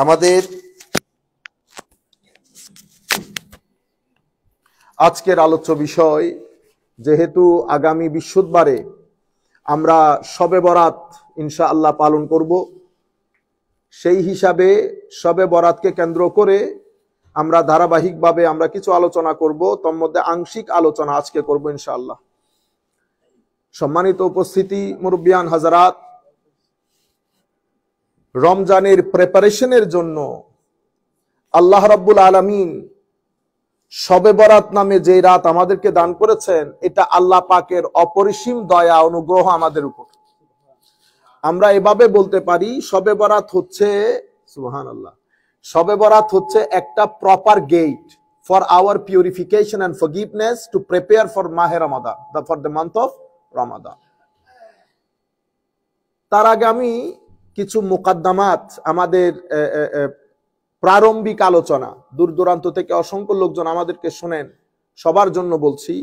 আমাদের আজকের আলোচ্য বিষয়, যেহেতু আগামী বৃহস্পতিবারে আমরা শবে বরাত ইনশাআল্লাহ পালন করব, সেই হিসাবে শবে বরাতকে কেন্দ্র করে আমরা ধারাবাহিকভাবে আমরা কিছু আলোচনা করব। তোর মধ্যে আংশিক আলোচনা আজকে করব ইনশাআল্লাহ। সম্মানিত উপস্থিতি, মুরব্বিয়ান হাজারাত, রমজানের প্রিপারেশনের জন্য আল্লাহ রাব্বুল আলামিন শবে বরাত নামে যে রাত আমাদেরকে দান করেছেন, এটা আল্লাহ পাকের অপরিসীম দয়া অনুগ্রহ আমাদের উপর। আমরা এভাবে বলতে পারি, শবে বরাত হচ্ছে, সুবহানাল্লাহ, শবে বরাত হচ্ছে একটা proper gate for our purification and forgiveness to prepare for Mahe Ramadan, for the month of Ramadan. তার আগে আমি কিছু মুকাদ্দামাত, আমাদের প্রারম্ভিক আলোচনা, দূর দূরান্ত থেকে অসংখ্য লোকজন আমাদেরকে শোনেন, সবার জন্য বলছি।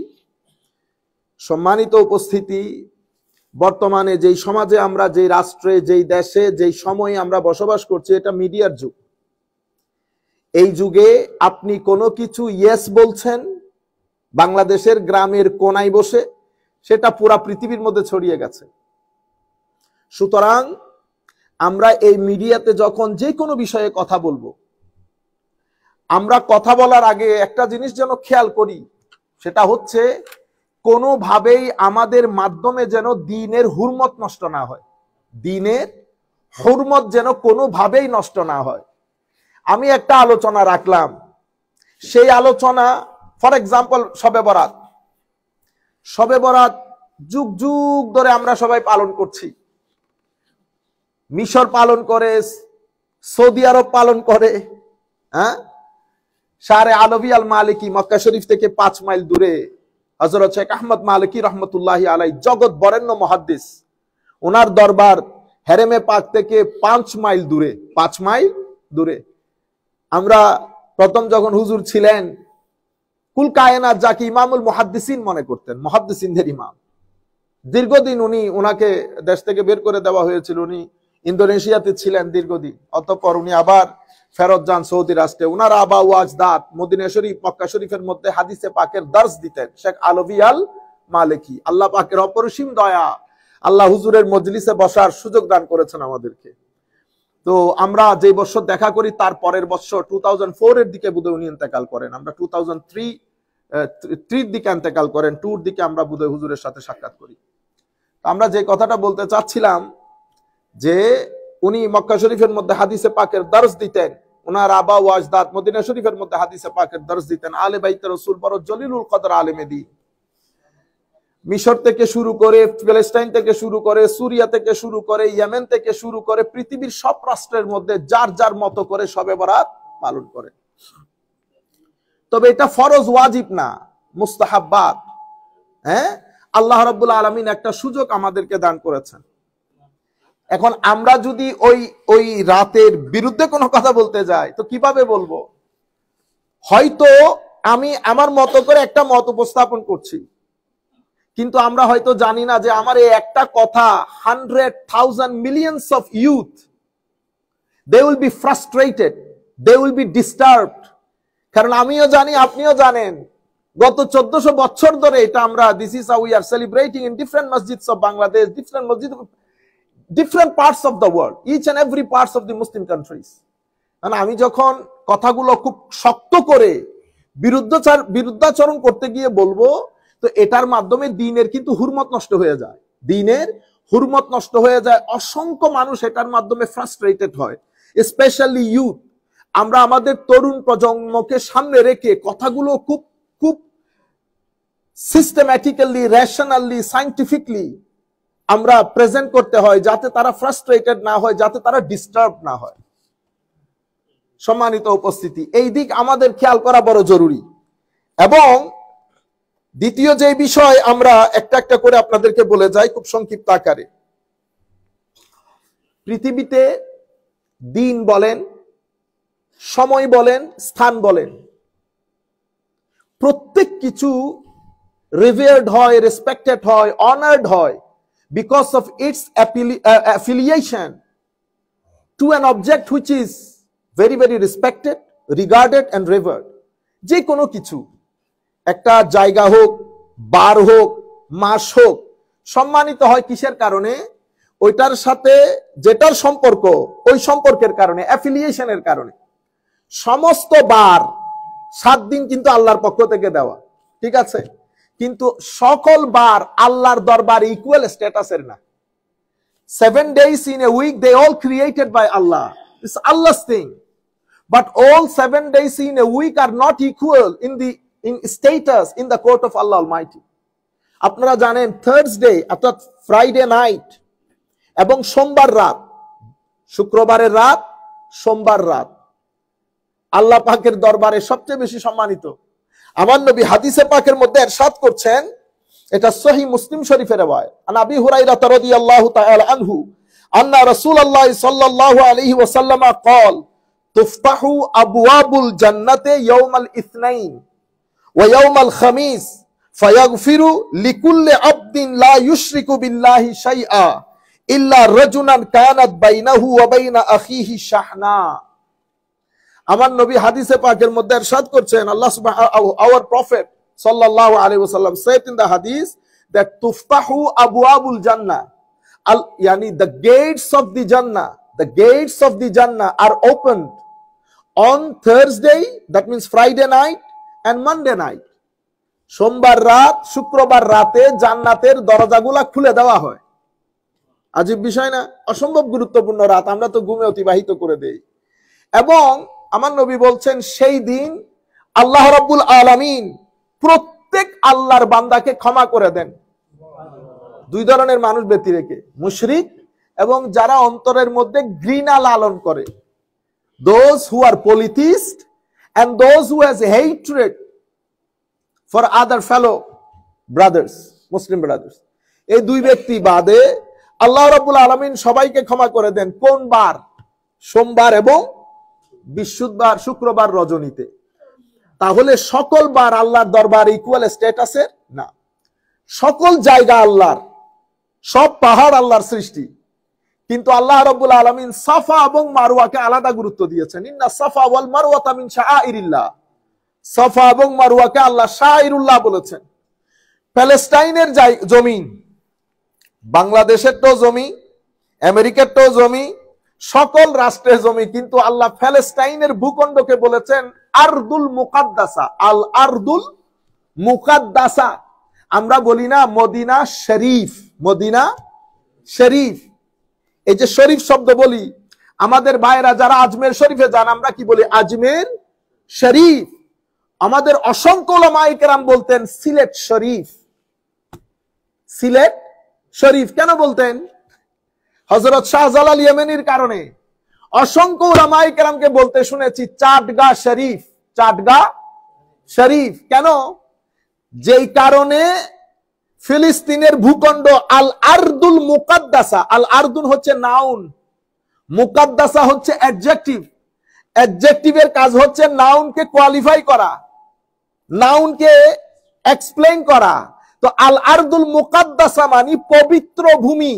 সম্মানিত উপস্থিতি, বর্তমানে যেই সমাজে আমরা, যেই রাষ্ট্রে, যেই দেশে, যেই সময়ে আমরা বসবাস করছি, এটা মিডিয়ার যুগ। এই যুগে আপনি কোনো কিছু ইয়েস বলছেন বাংলাদেশের গ্রামের কোনায় বসে, সেটা পুরা পৃথিবীর মধ্যে ছড়িয়ে গেছে। সুতরাং আমরা এই মিডিয়াতে যখন যে কোনো বিষয়ে কথা বলবো, আমরা কথা বলার আগে একটা জিনিস যেন খেয়াল করি, সেটা হচ্ছে কোনোভাবেই আমাদের মাধ্যমে যেন দ্বীনের হুরমত নষ্ট না হয়। দ্বীনের হুরমত যেন কোনোভাবেই নষ্ট না হয়। আমি একটা আলোচনা রাখলাম, সেই আলোচনা, ফর এক্সাম্পল, শবে বরাত। শবে বরাত যুগ যুগ ধরে আমরা সবাই পালন করছি। মিশর পালন করে, সৌদি আরব পালন করে, হ্যাঁ, শারে আলভী আল মালিকি মক্কা শরীফ থেকে 5 মাইল দূরে হযরত শেখ আহমদ মালিকি রহমতুল্লাহি আলাইহি, জগৎ বরেণ্য মুহাদ্দিস, ওনার দরবার হেরেমে পাক থেকে 5 মাইল দূরে, 5 মাইল দূরে। আমরা প্রথম যখন হুজুর ছিলেন, কুল কায়নাত যাকে ইমামুল মুহাদ্দিসিন মনে করতেন, মুহাদ্দিসিনদের ইমাম, দীর্ঘদিন ওনাকে দেশ থেকে বের করে দেওয়া হয়েছিল। উনি ইন্দোনেশিয়াতে ছিলেন দীর্ঘদিন, অতঃপর উনি আবার ফেরত যান সৌদি রাষ্ট্রে। উনার আবা ওয়াজদাদ মদিনা শরীফ, মক্কা শরীফের মধ্যে হাদিসে পাকের দর্শ দিতেন শেখ আলভী আল মালিকি। আল্লাহ পাকের অপরিসীম দয়া, আল্লাহ হুজুরের মজলিসে বসার সুযোগ দান করেছেন আমাদেরকে। তো আমরা যে বছর দেখা করি, তার পরের বছর 2004 এর দিকে বোধহয় উনি ইন্তেকাল করেন। আমরা 2003 দিকে ইন্তেকাল করেন, 2 দিকে আমরা বোধহয় হুজুরের সাথে সাক্ষাৎ করি। আমরা যে কথাটা বলতে চাচ্ছিলাম, যে উনি মক্কা শরীফের মধ্যে হাদিসে পাকের দর্শ দিতেন, ওনার আবা ওয়াজদাদ মদিনা শরীফের মধ্যে হাদিসে পাকের দর্শ দিতেন। আলে বাইতে রাসূল বড় জলিলুল কদর আলেমে দ্বীন। মিশর থেকে শুরু করে, প্যালেস্টাইন থেকে শুরু করে, সুরিয়া থেকে শুরু করে, ইয়েমেন থেকে শুরু করে, পৃথিবীর সব রাষ্ট্রের মধ্যে যার যার মতো করে শবে বরাত পালন করে। তবে এটা ফরজ, ওয়াজিব না, মুস্তাহাব্বাত। হ্যাঁ, আল্লাহ রাব্বুল আলামিন একটা সুযোগ আমাদেরকে দান করেছেন। এখন আমরা যদি ওই রাতের বিরুদ্ধে কোনো কথা বলতে যাই, তো কিভাবে বলবো? হয়তো আমি আমার মতো করে একটা মত উপস্থাপন করছি, কিন্তু আমরা হয়তো জানি না যে আমার এই একটা কথা 100,000 millions of youth, they will be frustrated, they will be disturbed। কারণ আমিও জানি, আপনিও জানেন, গত 1400 বছর ধরে এটা আমরা, this is how we are celebrating in different masjids of Bangladesh, different parts of the world, each and every parts of the Muslim countries। মানে আমি যখন কথাগুলো খুব শক্ত করে বিরুদ্ধাচরণ করতে গিয়ে বলবো, তো এটার মাধ্যমে দ্বীনের কিন্তু হুরমত নষ্ট হয়ে যায়, দ্বীনের হুরমত নষ্ট হয়ে যায়। অসংখ্য মানুষ এটার মাধ্যমে ফ্রাস্ট্রেটেড হয়, স্পেশালি ইউথ। আমরা আমাদের তরুণ প্রজন্মকে সামনে রেখে কথাগুলো খুব খুব সিস্টেম্যাটিক্যালি, রেশনালি, সায়েন্টিফিকলি আমরা প্রেজেন্ট করতে হয়, যাতে তারা ফ্রাস্ট্রেটেড না হয়, যাতে তারা ডিস্টার্ব না হয়। সম্মানিত উপস্থিতি, এই দিক আমাদের খেয়াল করা বড় জরুরি। এবং দ্বিতীয় যে বিষয়, আমরা একটা একটা করে আপনাদেরকে বলে যাই খুব সংক্ষিপ্ত আকারে। পৃথিবীতে দিন বলেন, সময় বলেন, স্থান বলেন, প্রত্যেক কিছু রিভার্ড হয়, রেসপেক্টেড হয়, অনার্ড হয় because of its affiliation to an object which is very very respected, regarded and revered. যে কোনো কিছু, একটা জায়গা হোক, বার হোক, মাস হোক, সম্মানিত হয় কিসের কারণে? ওইটার সাথে যেটার সম্পর্ক, ওই সম্পর্কের কারণে, অ্যাফিলিয়েশনের কারণে। সমস্ত বার 7 দিন কিন্তু আল্লাহর পক্ষ থেকে দেওয়া, ঠিক আছে? কিন্তু সকল বার আল্লাহর দরবারে ইকুয়াল স্ট্যাটাসের না। 7 days in a week, they all created by Allah. It's Allah's thing. But all 7 days in a week are not equal in status in the court of Allah Almighty. আপনারা জানেন থার্সডে অর্থাৎ Friday night এবং সোমবার রাত, শুক্রবারের রাত, সোমবার রাত আল্লাহ পাকের দরবারে সবচেয়ে বেশি সম্মানিত। আমার নবী হাদিসে পাকের মধ্যে ইরশাদ করছেন, এটা সহিহ মুসলিম শরীফের riwayat, আন আবি হুরায়রা রাদিয়াল্লাহু তাআলা আনহু আন্না রাসূলুল্লাহ সাল্লাল্লাহু আলাইহি ওয়াসাল্লাম قال তুফতাহু আবওয়াবুল জান্নাতি ইয়াউমাল ইসনাইন ওয়া ইয়াউমাল খামিস ফায়াগফিরু লিকুল্লি আবদিন লা ইউশরিকু বিল্লাহি শাইআ ইল্লা রাজুলান কানাত বাইনাহু ওয়া বাইনা আখিহি শাহনা। আমার নবী হাদিসে পাকের মধ্যে ইরশাদ করছেন, আল্লাহ সুবহানাহু our prophet sallallahu alaihi wasallam said in the hadith that tuftahu abwabul jannah, yani the gates of the jannah are opened on Thursday, that means Friday night and Monday night. সোমবার রাত, শুক্রবার রাতে জান্নাতের দরজাগুলা খুলে দেওয়া হয়। আজীব বিষয় না? অসম্ভব গুরুত্বপূর্ণ রাত, আমরা তো ঘুমে অতিবাহিত করে দেই। এবং আমার নবী বলছেন সেই দিন আল্লাহ রাব্বুল আলামিন প্রত্যেক আল্লাহর বান্দাকে ক্ষমা করে দেন। 2 ধরনের মানুষ ব্যতী রেখে, মুশরিক এবং যারা অন্তরের মধ্যে ঘৃণা লালন করে, those who are polytheists and those who has hatred for other fellow brothers, Muslim brothers. এই 2 ব্যক্তি বাদে আল্লাহ রাব্বুল আলামিন সবাইকে ক্ষমা করে দেন। কোন বার? সোমবার এবং বৃহস্পতিবার, শুক্রবার রজনীতে। তাহলে সকল বার আল্লাহর দরবারে ইকুয়াল স্ট্যাটাসের না। সকল জায়গা আল্লাহর, সব পাহাড় আল্লাহর সৃষ্টি, কিন্তু আল্লাহ রাব্বুল আলামিন সাফা এবং মারওয়াকে আলাদা গুরুত্ব দিয়েছেন। ইন্না সাফা ওয়াল মারওয়াতা মিন শাআইরিল্লাহ, সাফা এবং মারওয়াকে আল্লাহ শাআইরুল্লাহ বলেছেন। প্যালেস্টাইনের জমি, বাংলাদেশের তো জমি, আমেরিকার তো জমি, সকল রাষ্ট্রের জমি, কিন্তু আল্লাহ প্যালেস্টাইনের ভূখণ্ডকে বলেছেন আরদুল মুকাদ্দাসা, আল আরদুল মুকাদ্দাসা। আমরা বলি না মদিনা শরীফ, মদিনা শরীফ, এই যে শরীফ শব্দ বলি, আমাদের ভাইরা যারা আজমের শরীফে যান আমরা কি বলি? আজমের শরীফ। আমাদের অসংখ্য উলামায়ে কেরাম বলতেন সিলেট শরীফ, সিলেট শরীফ। কেন বলতেন? হযরত শাহজালাল ইয়েমেনির কারণে। অসংখ্য উলামায়ে কেরামকে বলতে শুনেছি চাটগা শরীফ, চাটগা শরীফ। কেন? যেই কারণে ফিলিস্তিনের ভূখণ্ড আল আরদুল মুকাদ্দাসা, আল আরদুন হচ্ছে নাউন, মুকাদ্দাসা হচ্ছে অ্যাডজেক্টিভ। অ্যাডজেক্টিভের কাজ হচ্ছে নাউনকে কোয়ালিফাই করা, নাউনকে এক্সপ্লেইন করা। তো আল আরদুল মুকাদ্দাসা মানে পবিত্র ভূমি,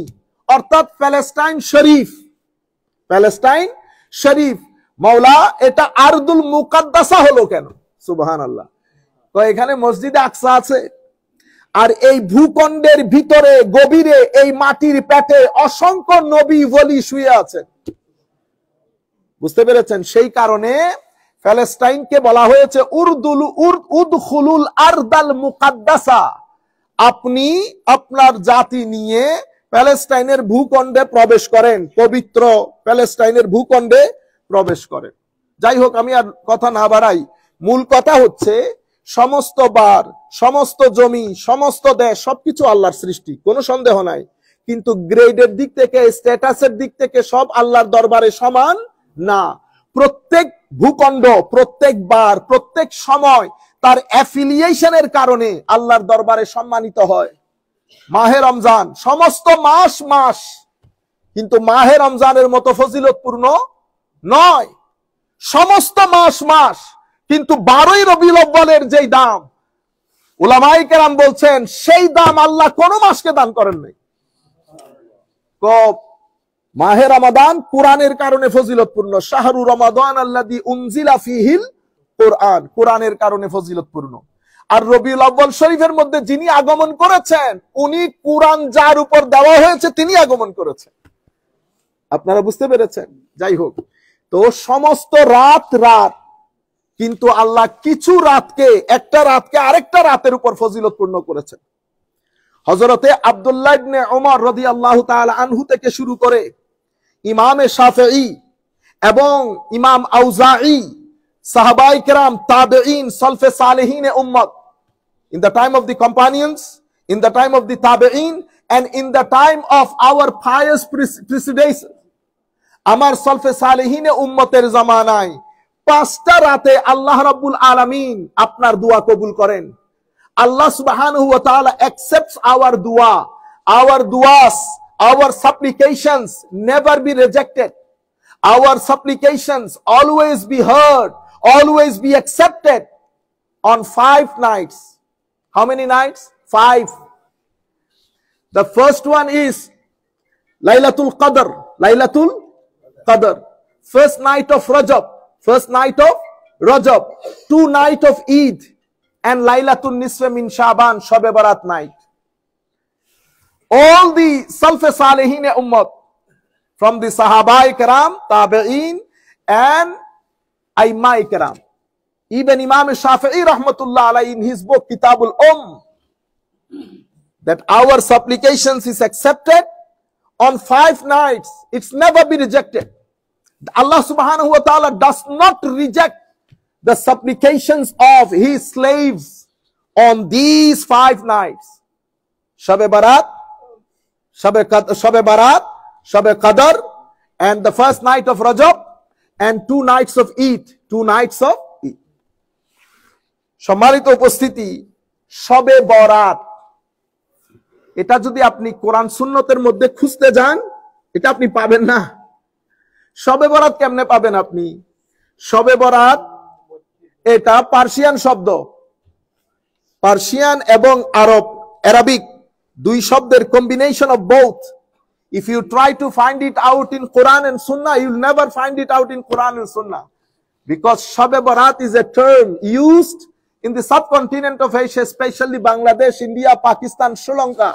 অর্থাৎ প্যালেস্টাইন শরীফ, প্যালেস্টাইন শরীফ। মাওলা এটা আরদুল মুকাদ্দাসা হলো কেন? সুবহানাল্লাহ। তো এখানে মসজিদে আকসা আছে, আর এই ভূখণ্ডের ভিতরে গভীরে এই মাটির পেটে অসংখ্য নবী ওলি শুয়ে আছেন। বুঝতে পেরেছেন? সেই কারণে প্যালেস্টাইনকে বলা হয়েছে উদখুলুল আরদাল মুকাদ্দাসা, আপনি আপনার জাতি নিয়ে প্যালেস্টাইনের ভূখণ্ডে প্রবেশ করেন, পবিত্র প্যালেস্টাইনের ভূখণ্ডে প্রবেশ করেন। যাই হোক, আমি আর কথা না বাড়াই, মূল কথা হচ্ছে সমস্ত বার, সমস্ত জমি, সমস্ত দেশ সবকিছু আল্লাহর সৃষ্টি, কোনো সন্দেহ নাই। কিন্তু গ্রেডের দিক থেকে, স্ট্যাটাসের দিক থেকে সব আল্লাহর দরবারে সমান না। প্রত্যেক ভূখণ্ড, প্রত্যেক বার, প্রত্যেক সময় তার অ্যাফিলিয়েশনের কারণে আল্লাহর দরবারে সম্মানিত হয়। মাহে রমজান সমস্ত মাস মাস, কিন্তু মাহে রমজানের মতো ফজিলতপূর্ণ নয়। সমস্ত মাস মাস, কিন্তু 12ই রবিউল আউয়ালের যেই দাম, উলামায়ে কেরাম বলছেন সেই দাম আল্লাহ কোন মাসকে দান করেন নাই। মাহে রমাদান কোরআনের কারণে ফজিলতপূর্ণ, শাহরু রমাদান আল্লাযী উনজিলা ফীহিল কোরআন, কোরআনের কারণে ফজিলতপূর্ণ। আর রবিউল আউয়াল শরীফের মধ্যে যিনি আগমন করেছেন উনি কোরআন যার উপর দেওয়া হয়েছে তিনি আগমন করেছেন। আপনারা বুঝতে পেরেছেন? যাই হোক, তো সমস্ত রাত, কিন্তু আল্লাহ কিছু রাতকে, একটা রাতকে আরেকটা রাতের উপর ফজিলতপূর্ণ করেছেন। হযরতে আব্দুল্লাহ ইবনে ওমর রাদিয়াল্লাহু তাআলা আনহু থেকে শুরু করে ইমামে শাফিঈ এবং ইমাম আউজাঈ, সাহাবায়ে কেরাম, তাবেঈন, সালফে সালেহিন উম্মত, in the time of the companions, in the time of the tabe'in, and in the time of our pious predecessors, আমার সালফে সালেহিন উম্মতের জামানায় 5টা রাতে আল্লাহ রাব্বুল আলামিন আপনার দোয়া কবুল করেন। Allah subhanahu wa ta'ala accepts our dua, our duas, our supplications never be rejected. Our supplications always be heard, always be accepted on 5 nights. How many nights? 5. The first one is Laylatul Qadr. Laylatul Qadr. First night of Rajab. First night of Rajab. 2 night of Eid. And Laylatul Nisfa min Shaban, Shab-e Barat night. All the Salaf Salihin Ummah, from the Sahabai Karam, Tabi'in, and Aimai Karam. Even Imam Shafi'i rahmatullah alayhi in his book Kitabul that our supplications is accepted on 5 nights. It's never be rejected. Allah subhanahu wa ta'ala does not reject the supplications of his slaves on these 5 nights. Shab-e Barat, Shab-e Qadr, and the first night of Rajab, and 2 nights of Eid. 2 nights of Eid. সম্মানিত উপস্থিতি, শবে বরাত, এটা যদি আপনি কোরআন সুন্নতের মধ্যে খুঁজতে যান এটা আপনি পাবেন না। শবে বরাত কেমনে পাবেন আপনি? শবে বরাত এটা পার্সিয়ান শব্দ, পার্সিয়ান এবং আরবিক দুই শব্দের combination of both. If you try to find it out in Quran and Sunnah, you'll never find it out in Quran and Sunnah, because Shab-e Barat is a term used in the subcontinent of Asia, especially Bangladesh, India, Pakistan, Sri Lanka.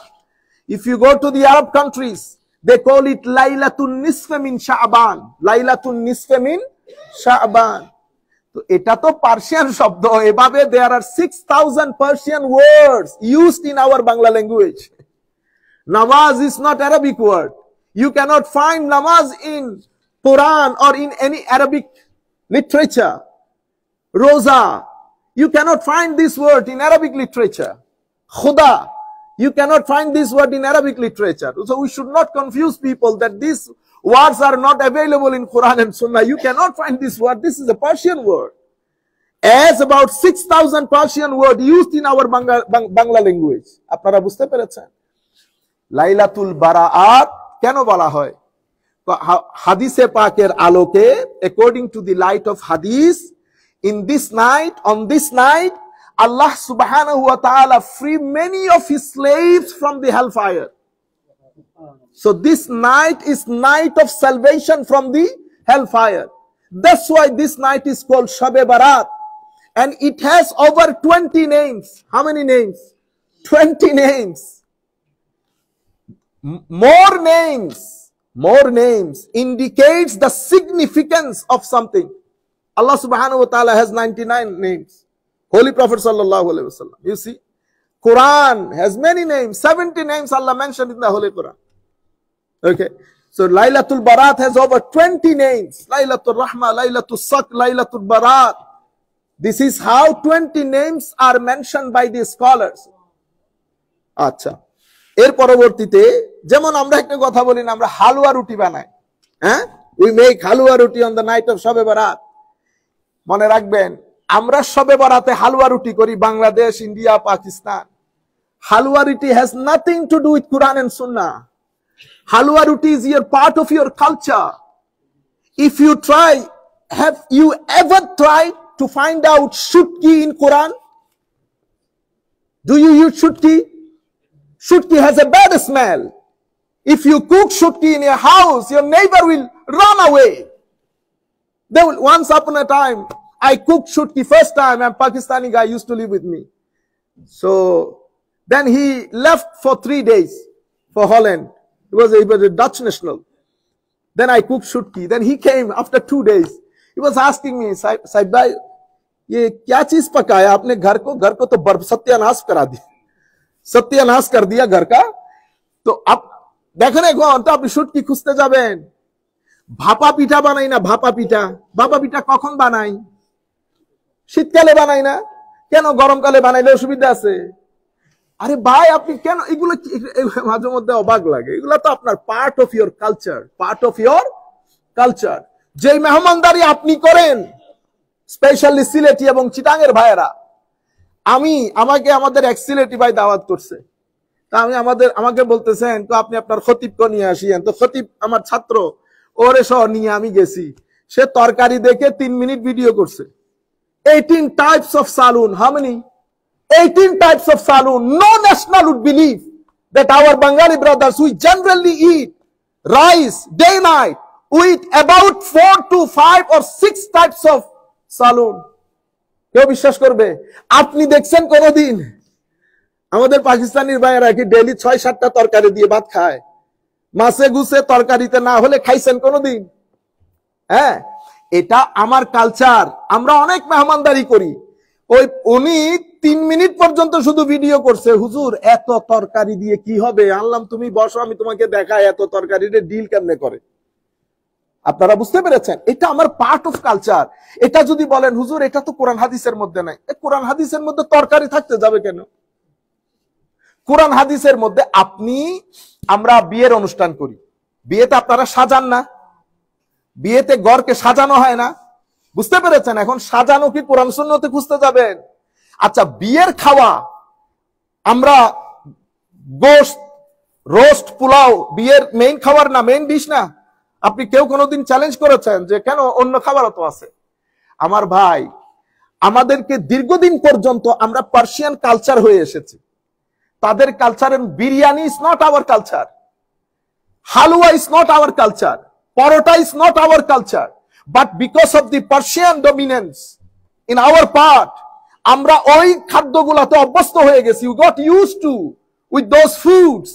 If you go to the Arab countries, they call it Laylatul Nisfa min Sha'ban. Laylatul Nisfa min Sha'ban. So এটা তো Persian শব্দ, এভাবে there are 6,000 Persian words used in our Bangla language. Namaz is not Arabic word. You cannot find namaz in Quran or in any Arabic literature. Roza, you cannot find this word in Arabic literature. Khuda, you cannot find this word in Arabic literature. So we should not confuse people that these words are not available in Quran and Sunnah. You cannot find this word. This is a Persian word. As about 6,000 Persian word used in our Bangla language. আপনারা বুঝতে পেরেছেন? লাইলাতুল বারাআত কেন বলা হয়? হাদিসে পাকের আলোকে, according to the light of hadith, in this night, on this night, Allah subhanahu wa ta'ala free many of his slaves from the hellfire. So this night is night of salvation from the hellfire. That's why this night is called Shab-e Barat. And it has over 20 names. How many names? 20 names. More names indicates the significance of something. Allah subhanahu wa ta'ala has 99 names. Holy Prophet sallallahu alaihi wasallam, you see, Quran has many names. 70 names Allah mentioned in the Holy Quran. Okay, so Laylatul Barat has over 20 names. Laylatul Rahma, Laylatul Sak, Laylatul Barat. This is how 20 names are mentioned by the scholars. আচ্ছা, এর পরবর্তীতে যেমন আমরা একটা কথা বলি না, আমরা হালুয়া রুটি বানাই, হ্যাঁ, we make হালুয়া রুটি on the night of Shab-e Barat. মনে রাখবেন, আমরা শবে বরাতে হালুয়া রুটি করি বাংলাদেশ, ইন্ডিয়া, পাকিস্তান। হালুয়া রুটি has nothing to do with Quran and Sunnah. Halwa roti is your part of your culture. If you try, have you ever tried to find out shutki in Quran? Do you use shutki? Shutki has a bad smell. If you cook shutki in your house, your neighbor will run away. They will. Once upon a time, I cooked shutki first time, and Pakistani guy used to live with me. So then he left for 3 days for Holland. He was a Dutch national. Then I cooked shutki. Then he came after 2 days. He was asking me, Sahib bhai, ये क्या चीज पकाया आपने घर को तो बर्फ सत्यानाश करा दिया, सत्यानाश कर दिया घर का। तो अब দেখেন এখন তো আপনি শুটকি খুঁজতে যাবেন, ভাপা পিঠা বানাই না, ভাপা পিঠা কখন বানাই? শীতকালে বানাই না, কেন গরমকালে বানাইলে অসুবিধা আছে? আরে ভাই আপনি কেন এগুলো, মাঝে মধ্যে অবাক লাগে, এগুলো তো আপনার পার্ট অফ ইওর কালচার। যেই মেহমানদারি আপনি করেন, স্পেশালি সিলেটি এবং চিটাঙের ভাইয়েরা, আমাকে আমাদের এক সিলেটি ভাই দাওয়াত করছে, তা আমাকে বলতেছেন তো আপনি আপনার খতিবকে নিয়ে আসিয়েন। তো খতিব আমার ছাত্র, ওরে সহ নিয়ে আমি গেছি, সে তরকারি দেখে 3 মিনিট ভিডিও করছে। 18 types of saloon. How many? 18 types of saloon. No national would believe that our Bengali brothers, we generally eat rice day night, we eat about 4 to 5 or 6 types of saloon. কেউ বিশ্বাস করবে? আপনি দেখছেন কোনদিন আমাদের পাকিস্তানির ভাইয়েরা কি ডেইলি 6-7টা তরকারি দিয়ে ভাত খায়? মাছে গুছে তরকারিতে না হলে খাইছেন কোনদিন? হ্যাঁ, এটা আমার কালচার। আমরা অনেক মেহমানদারি করি। উনি 3 মিনিট পর্যন্ত শুধু ভিডিও করছে, হুজুর এত তরকারি দিয়ে কি হবে? আনলাম তুমি বসো, আমি তোমাকে দেখাই এত তরকারিতে ডিল কেমনে করে। আপনারা বুঝতে পেরেছেন? এটা আমার পার্ট অফ কালচার। এটা যদি বলেন হুজুর এটা তো কোরআন হাদিসের মধ্যে নাই, কোরআন হাদিসের মধ্যে তরকারি থাকতে যাবে কেন? কোরআন হাদিসের মধ্যে আমরা বিয়ের অনুষ্ঠান করি, বিয়েতে আপনারা সাজান না, বিয়েতে ঘরকে সাজানো হয় না, বুঝতে পেরেছেন? এখন সাজানো কি কোরআন সুন্নতে খুঁজতে যাবেন? আচ্ছা, বিয়ের খাওয়া, আমরা গোশত, রোস্ট, পোলাও বিয়ের মেইন খাবার না, মেইন ডিশ না? আপনি কেউ কোনোদিন চ্যালেঞ্জ করেছেন যে কেন অন্য খাবারও তো আছে? আমার ভাই, আমাদেরকে দীর্ঘদিন পর্যন্ত আমরা পার্সিয়ান কালচার হয়ে এসেছি। তাদের কালচারের biryani is not our culture, halwa is not our culture, paratha is not our culture, but because of the Persian dominance in our part, আমরা ওই খাদ্যগুলাতে অভ্যস্ত হয়ে গেছি। We got used to with those foods.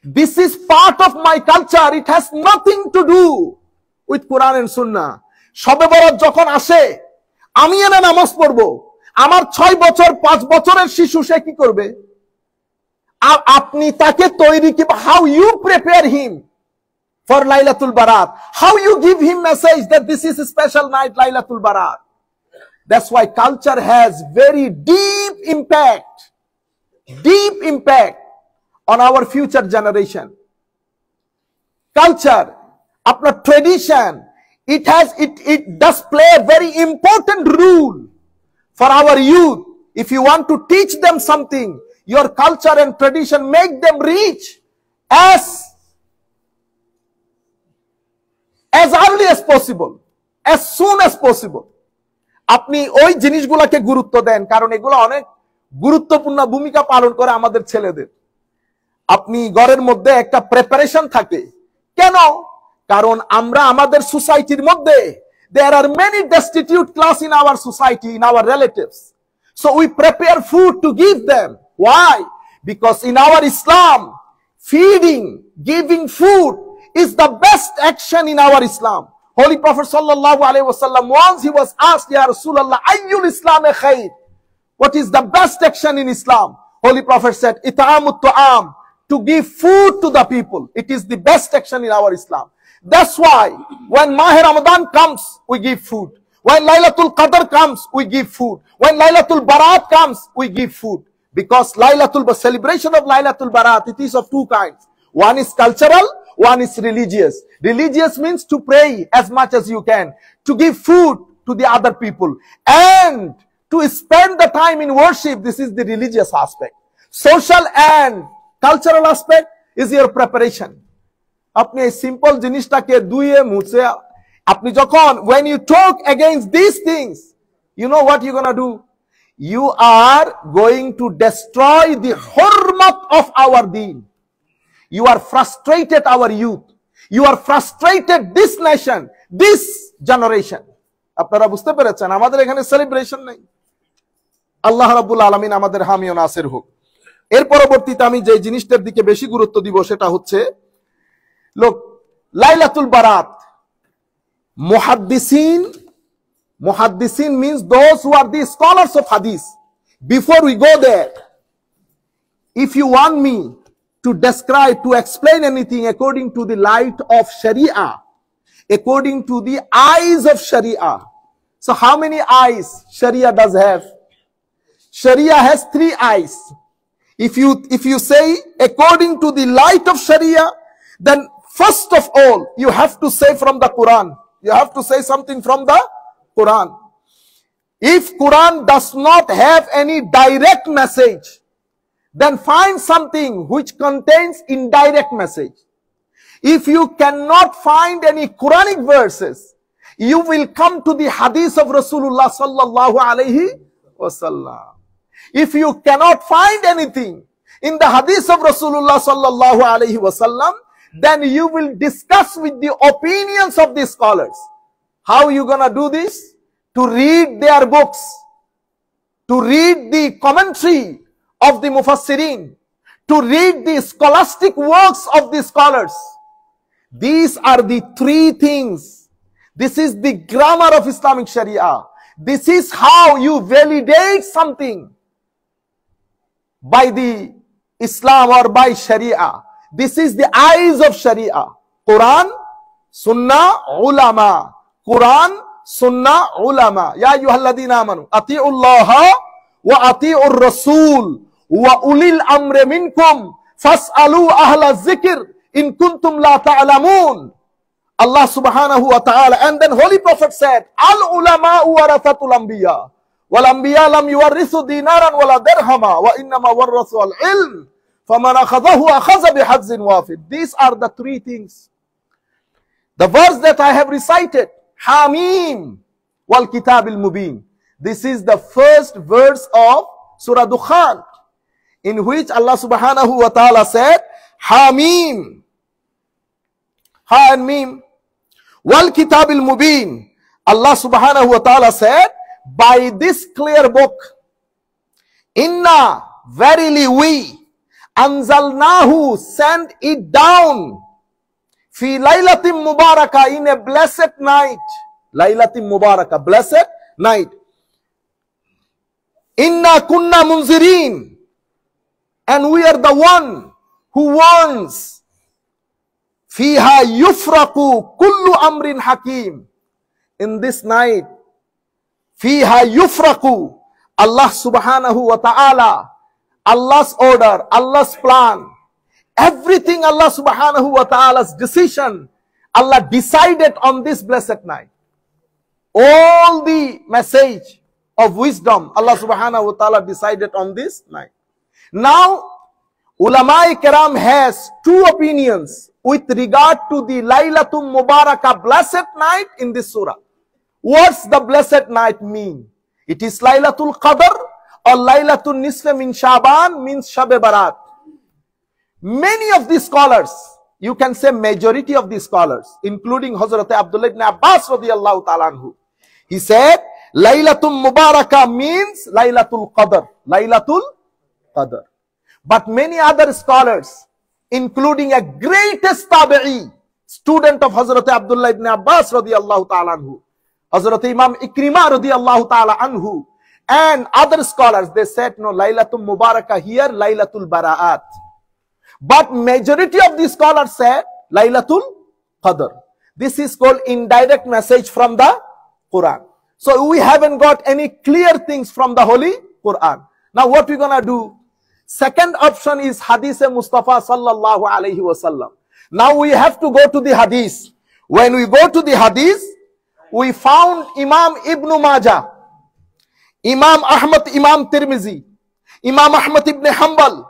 This is part of my culture. It has nothing to do with Quran and Sunnah. শবে বরাত যখন আসে, আমি এনে নামাজ পড়বো, আমার 6 বছর 5 বছরের শিশু সে কি করবে? আপনি তাকে তৈরি কি, how you prepare him for Laylatul Barat, how you give him message that this is a special night, Laylatul Barat. That's why culture has very deep impact on our future generation. Culture, apna tradition, it does play a very important role for our youth. If you want to teach them something, your culture and tradition make them reach as early as possible, as soon as possible. আপনি ওই জিনিসগুলোকে গুরুত্ব দেন, কারণ এগুলো অনেক গুরুত্বপূর্ণ ভূমিকা পালন করে আমাদের ছেলেদের। আপনি ঘরের মধ্যে একটা প্রিপারেশন থাকে, কেন? কারণ আমরা আমাদের সোসাইটির মধ্যে there are many destitute class in our society, in our relatives, so we prepare food to give them. Why? Because in our Islam, feeding, giving food is the best action in our Islam. Holy Prophet sallallahu alaihi wasallam, once he was asked, Ya Rasulullah, ayyul Islam khair? What is the best action in Islam? Holy Prophet said, it'amut ta'am, to give food to the people. It is the best action in our Islam. That's why when Mahr Ramadan comes, we give food. When Laylatul Qadr comes, we give food. When Laylatul Barat comes, we give food. Because celebration of Laylatul Barat, it is of 2 kinds. One is cultural, one is religious. Religious means to pray as much as you can, to give food to the other people, and to spend the time in worship. This is the religious aspect. Social and cultural aspect is your preparation. আপনি এই simple জিনিসটাকে ধুয়ে মুছে, আপনি যখন when you talk against these things, you know what you're gonna do? You are going to destroy the hurmat of our deen. You are frustrated our youth. You are frustrated this nation, this generation. আপনারা বুঝতে পেরেছেন আমাদের এখানে celebration নেই। আল্লাহ রাব্বুল আলামিন আমাদের হামি ও নাসির হোক। এর পরবর্তীতে আমি যে জিনিসটার দিকে বেশি গুরুত্ব দিব সেটা হচ্ছে লোক লাইলাতুল বারাত। Muhaddisin means those who are the scholars of hadith. Before we go there, if you want me to describe, to explain anything according to the light of Sharia, according to the eyes of Sharia. So how many eyes Sharia does have? Sharia has 3 eyes. If you say according to the light of Sharia, then first of all you have to say from the Quran. You have to say something from the Quran. If Quran does not have any direct message, then find something which contains indirect message. If you cannot find any Quranic verses, you will come to the hadith of Rasulullah sallallahu alaihi wasallam. If you cannot find anything in the hadith of Rasulullah sallallahu alaihi wasallam, then you will discuss with the opinions of the scholars. How are you gonna do this? To read their books, to read the commentary of the Mufassirin, to read the scholastic works of the scholars. These are the 3 things. This is the grammar of Islamic Sharia. This is how you validate something by the Islam or by Sharia. This is the eyes of Sharia. Quran, Sunnah, Ulama. Quran, Sunnah, Ulama. Ya ayyuhalladhina amanu ati'ullaha wa ati'ur rasul wa ulil amri minkum fas'alu ahla zikr in kuntum la ta'lamun. Allah subhanahu wa ta'ala, and then Holy Prophet said, al ulama warathatul anbiya wal anbiya lam yuwarrithu dinaran wala dirhama wa innama warathu al ilm faman akhadhahu akhadha bihadzin wafid. These are the 3 things. The verse that I have recited, Hamim wal kitab al mubin, this is the first verse of Surah Dukhan, in which Allah subhanahu wa ta'ala said, Hamim, Ha and Mim, wal kitab al mubin. Allah subhanahu wa ta'ala said, by this clear book, Inna, verily we, Anzalnahu, send it down, Fi laylatin mubarakah, in a blessed night. Laylatin mubarakah, blessed night. Inna kunna munzirin, and we are the one who warns. Fiha yufraqu kullu amrin hakim. In this night, Fiha yufraqu, Allah subhanahu wa ta'ala, Allah's order, Allah's plan, everything Allah subhanahu wa ta'ala's decision, Allah decided on this blessed night. All the message of wisdom, Allah subhanahu wa ta'ala decided on this night. Now, Ulama-i Kiram has 2 opinions with regard to the Laylatul Mubarakah, blessed night in this surah. What's the blessed night mean? It is Laylatul Qadr or Laylatul Nisfa min Shaban, means Shab-e Barat. Many of the scholars, you can say majority of the scholars, including Hazrat Abdullah ibn Abbas radiyallahu ta'ala anhu, he said, Laylatul Mubarakah means Laylatul Qadr. Laylatul Qadr. But many other scholars, including a greatest tabi'i, student of Hazrat Abdullah ibn Abbas radiyallahu ta'ala anhu, Hazrat Imam Ikrimah radiyallahu ta'ala anhu, and other scholars, they said, no, Laylatul Mubarakah here, Laylatul Bara'at. But majority of the scholars said Laylatul Qadr. This is called indirect message from the Quran. So we haven't got any clear things from the Holy Quran. Now what we're gonna do? Second option is Hadith Mustafa sallallahu alaihi wasallam. Now we have to go to the Hadith. When we go to the Hadith, we found Imam Ibn Majah, Imam Ahmad, Imam Tirmizi, Imam Ahmad ibn Hanbal,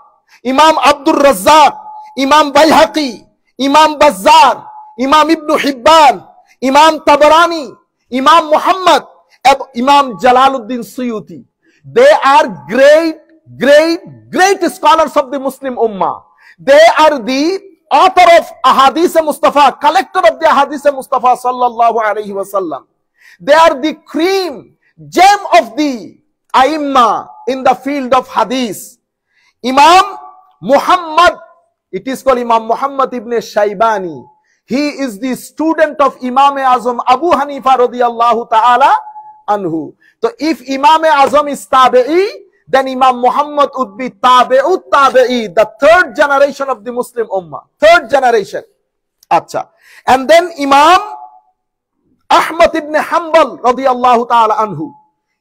Imam Abdul Razzaq, Imam Bayhaqi, Imam Bazzar, Imam Ibn Hibban, Imam Tabarani, Imam Muhammad, Imam Jalaluddin Suyuti. They are great scholars of the Muslim Ummah. They are the author of Ahadith Mustafa, collector of the Ahadith Mustafa sallallahu alaihi wasallam. They are the cream, gem of the Aimma in the field of Hadith. Imam Muhammad, it is called Imam Muhammad ibn Shaybani. He is the student of Imam Azam Abu Hanifa radiyallahu ta'ala anhu. So if Imam Azam is Tabi'i, then Imam Muhammad would be Tabi'ut Tabi'i, the third generation of the Muslim Ummah. Third generation. Acha. And then Imam Ahmad ibn Hanbal radiyallahu ta'ala anhu.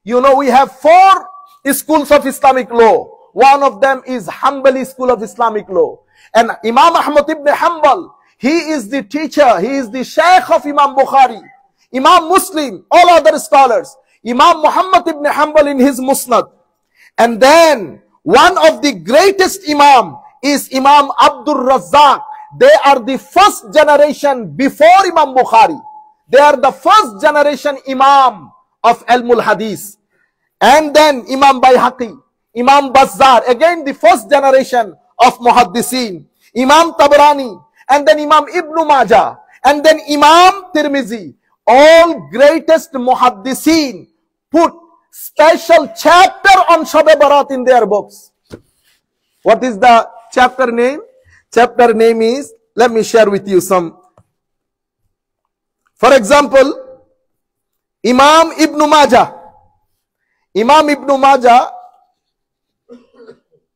You know, we have 4 schools of Islamic law. One of them is Hanbali school of Islamic law. And Imam Ahmad ibn Hanbal, he is the teacher, he is the Shaykh of Imam Bukhari, Imam Muslim, all other scholars. Imam Muhammad ibn Hanbal in his Musnad. And then one of the greatest Imam is Imam Abdul Razzaq. They are the first generation before Imam Bukhari. They are the first generation Imam of Ilmul Hadith. And then Imam Bayhaqi, Imam Bazzar, again the first generation of Muhaddithin, Imam Tabarani, and then Imam Ibn Majah, and then Imam Tirmizi. All greatest Muhaddithin put special chapter on Shab-e Barat in their books. What is the chapter name? Chapter name is, let me share with you some. For example, Imam Ibn Majah. Imam Ibn Majah,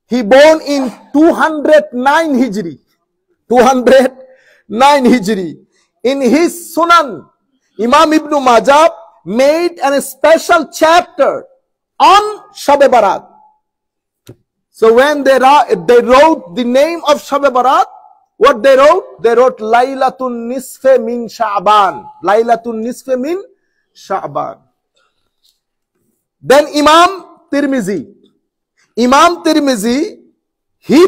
he born in 209 Hijri. 209 Hijri. In his Sunan, Imam Ibn Majah made a special chapter on Shab-e Barat. So when they wrote the name of Shab-e Barat, what they wrote? They wrote Laylatun Nisfe min Sha'ban. Laylatun Nisfe min Sha'ban. Then Imam Tirmizi. Imam Tirmizi, he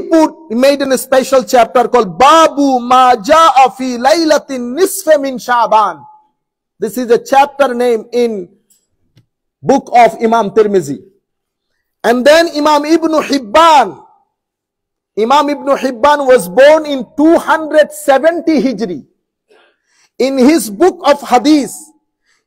made a special chapter called Babu Ma Ja'a fi Laylatin Nisfe min Sha'ban. This is a chapter name in book of Imam Tirmizi. And then Imam Ibn Hibban. Imam Ibn Hibban was born in 270 Hijri. In his book of Hadith,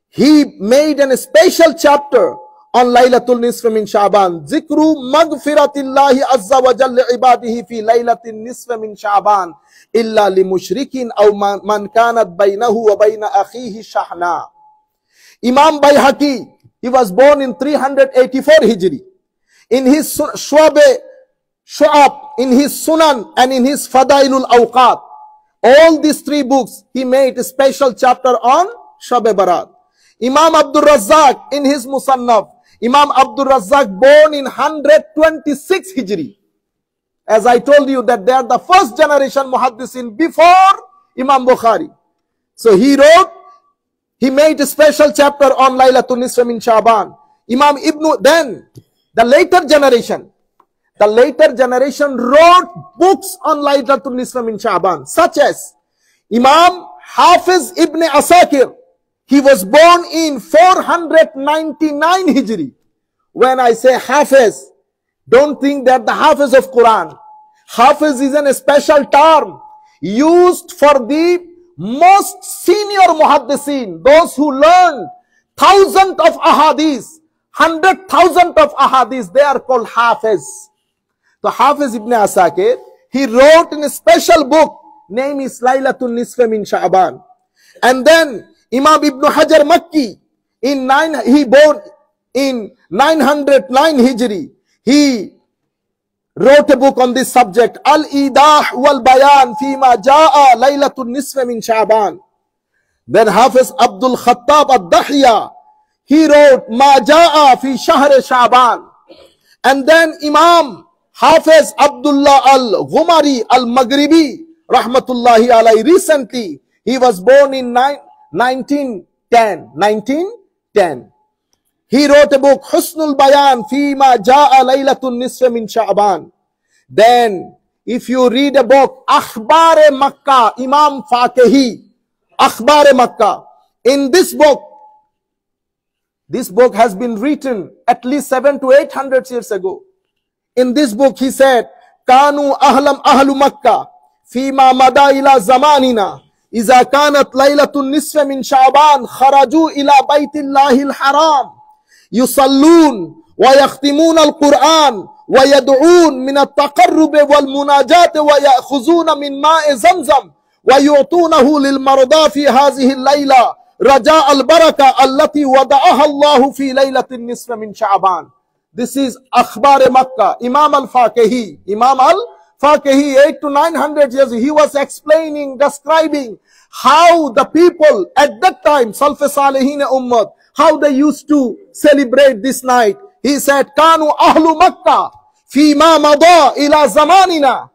he made a special chapter on Laylatul Nisf min Sha'ban. Zikru maghfiratillahi azza wa jalla ibadihi fi Laylatin Nisf min Sha'ban illa li mushrikin aw man kanat baynahu wa bayna akhihi shahna. Imam Bayhaqi, he was born in 384 Hijri. In his Shu'ab, in his Sunan, and in his Fadailul Awqat, all these 3 books, he made a special chapter on Shab-e Barat. Imam Abdul Razzaq, in his Musannaf, Imam Abdul Razzaq born in 126 Hijri. As I told you that they are the first generation Muhaddisin before Imam Bukhari. So he made a special chapter on Laylatul Nisf min Sha'ban. Then the later generation wrote books on Laylatul Nisf min Sha'ban, such as Imam Hafiz ibn Asakir. He was born in 499 Hijri. When I say Hafiz, don't think that the Hafiz of Quran. Hafiz is a special term used for the most senior Muhaddisin, those who learn thousands of ahadith, 100,000 of ahadith, they are called Hafiz. So Hafiz ibn Asakir, he wrote in a special book, name is Laylatul Nisf min Sha'ban. And then Imam Ibn Hajar Makki, he born in 909 Hijri. He wrote a book on this subject, Al-Idah wal-Bayan fima ja'a Laylatul Nisf min Sha'ban. Then Hafiz Abdul Khattab al-Dahya, he wrote Ma Ja'a fi Shahr Sha'ban. And then Imam Hafiz Abdullah al-Ghumari al-Maghribi, rahmatullahi alayhi, recently, he was born in 1910. He wrote a book, Husnul Bayan Fima Ja'a Laylatul Nisf min Sha'ban. Then, if you read a book, Akhbar-e Makkah, Imam Faqihi, Akhbar-e Makkah. In this book has been written at least 700 to 800 years ago. In this book, he said, Kanu ahlu Makkah, فيما مدى إلى زماننا إذا كانت ليلة النصف من شعبان خرجوا إلى بيت الله الحرام يصلون ويختمون القرآن ويدعون من التقرب والمناجاة ويأخذون من ماء زمزم ويعطونه للمرضى في هذه الليلة رجاء البركة التي وضعها الله في ليلة النصف من شعبان. This is Akhbar Makkah. Imam al-Faqihi, 800 to 900 years, he was explaining, describing how the people at that time, Salaf Salihin Ummah, how they used to celebrate this night. He said, Kanu Ahlu Makkah, Fima Mada ila Zamanina.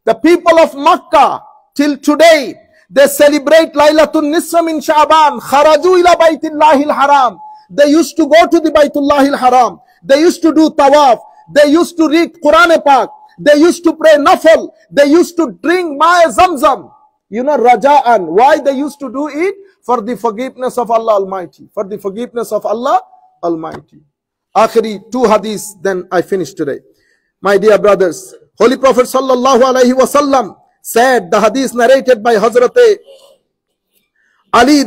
The people of Makkah, till today, they celebrate Laylatul Nisfa min Sha'ban, Kharaju ila Baytillahi al-Haram. They used to go to the Baytullahi al-Haram. They used to do tawaf. They used to read Quran Pak. They used to pray nafal. They used to drink Ma'a Zamzam. You know, Raja'an. Why they used to do it? For the forgiveness of Allah Almighty. For the forgiveness of Allah Almighty. Akhiri 2 hadiths, then I finish today. My dear brothers, Holy Prophet Sallallahu Alaihi Wasallam said, the hadith narrated by Hazrat Ali,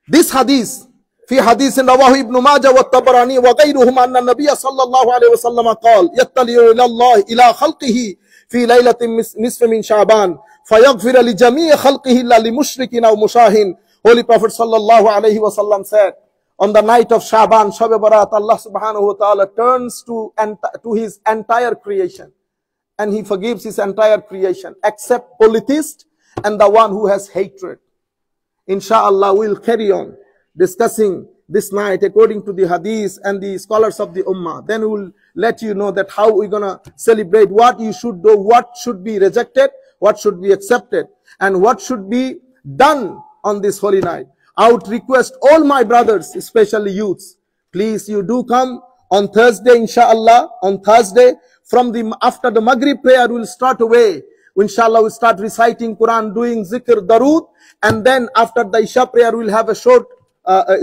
this hadith, في حديث رواه ابن ماجه والطبراني وغيرهما أن النبي صلى الله عليه وسلم قال يطلع إلى الله إلى خلقه في ليلة نصف من شعبان فيغفر لجميع خلقه إلا لمشرك أو مشاهن. Holy Prophet صلى الله عليه وسلم said, on the night of Shaban, Shab Barat, Allah subhanahu wa ta'ala turns to his entire creation and he forgives his entire creation except polytheist and the one who has hatred. Inshallah, we'll carry on discussing this night according to the hadith and the scholars of the ummah. Then we will let you know that how we're gonna celebrate, what you should do, what should be rejected, what should be accepted, and what should be done on this holy night. I would request all my brothers, especially youths, please you do come on Thursday, inshallah. On Thursday, after the Maghrib prayer, we'll start away. Inshallah, we'll start reciting Quran, doing zikr, darood, and then after the Isha prayer, we'll have a short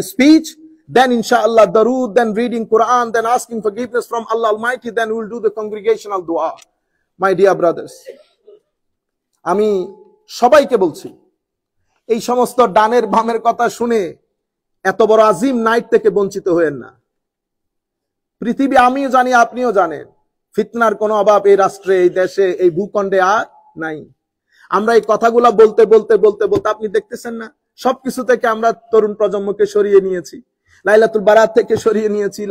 speech, then inshallah darood, then reading Quran, then asking forgiveness from Allah Almighty, then we'll do the congregational dua. My dear brothers, আমি সবাইকে বলছি, এই সমস্ত ডানের বামের কথা শুনে এত বড় আজিম নাইট থেকে বঞ্চিত হয়েন না। পৃথিবী আমিও জানি, আপনিও জানেন, ফিতনার কোনো অভাব এই রাষ্ট্রে, এই দেশে, এই ভূখণ্ডে আর নাই। আমরা এই কথাগুলা বলতে বলতে বলতে বলতে আপনি দেখতেছেন না, সবকিছু থেকে আমরা তরুণ প্রজন্মকে সরিয়ে নিয়েছি, লাইলাতুল বারাত থেকে সরিয়ে নিয়েছি,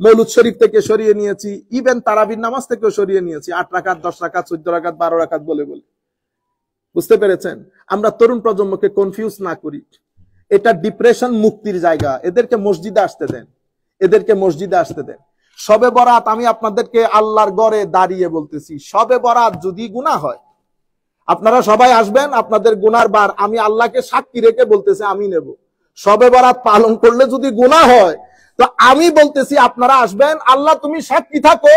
মৌলুদ শরীফ থেকে সরিয়ে নিয়েছি, ইভেন তারাবির নামাজ থেকেও সরিয়ে নিয়েছি, 8 রাকাত 10 রাকাত 14 রাকাত 12 রাকাত বলে বলে। বুঝতে পেরেছেন? আমরা তরুণ প্রজন্মকে কনফিউজ না করি, এটা ডিপ্রেশন মুক্তির জায়গা, এদেরকে মসজিদে আসতে দেন, এদেরকে মসজিদে আসতে দেন। শবে বরাত আমি আপনাদেরকে আল্লাহর ঘরে দাঁড়িয়ে বলতেছি, শবে বরাত যদি গুনাহ হয়, আপনারা সবাই আসবেন, আপনাদের গুনার বার আমি আল্লাহকে সাক্ষী রেখে বলতেছি আমি নেব। শবে বরাত পালন করলে যদি গুনাহ হয়, তো আমি বলতেছি আপনারা আসবেন, আল্লাহ তুমি সাক্ষী থাকো,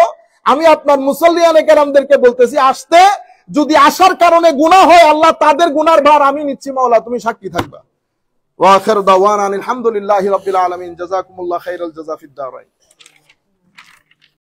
আমি আপনার মুসল্লিয়ানে কেরামদেরকে বলতেছি আসতে, যদি আসার কারণে গুনাহ হয়, আল্লাহ তাদের গুনার ভার আমি নিচ্ছি, মাওলা তুমি সাক্ষী থাকবা। ওয়া আখিরু দাওয়ানা আলহামদুলিল্লাহি রাব্বিল আলামিন। জাযাকুমুল্লাহু খাইরাল জাযা ফিদ দারাইন।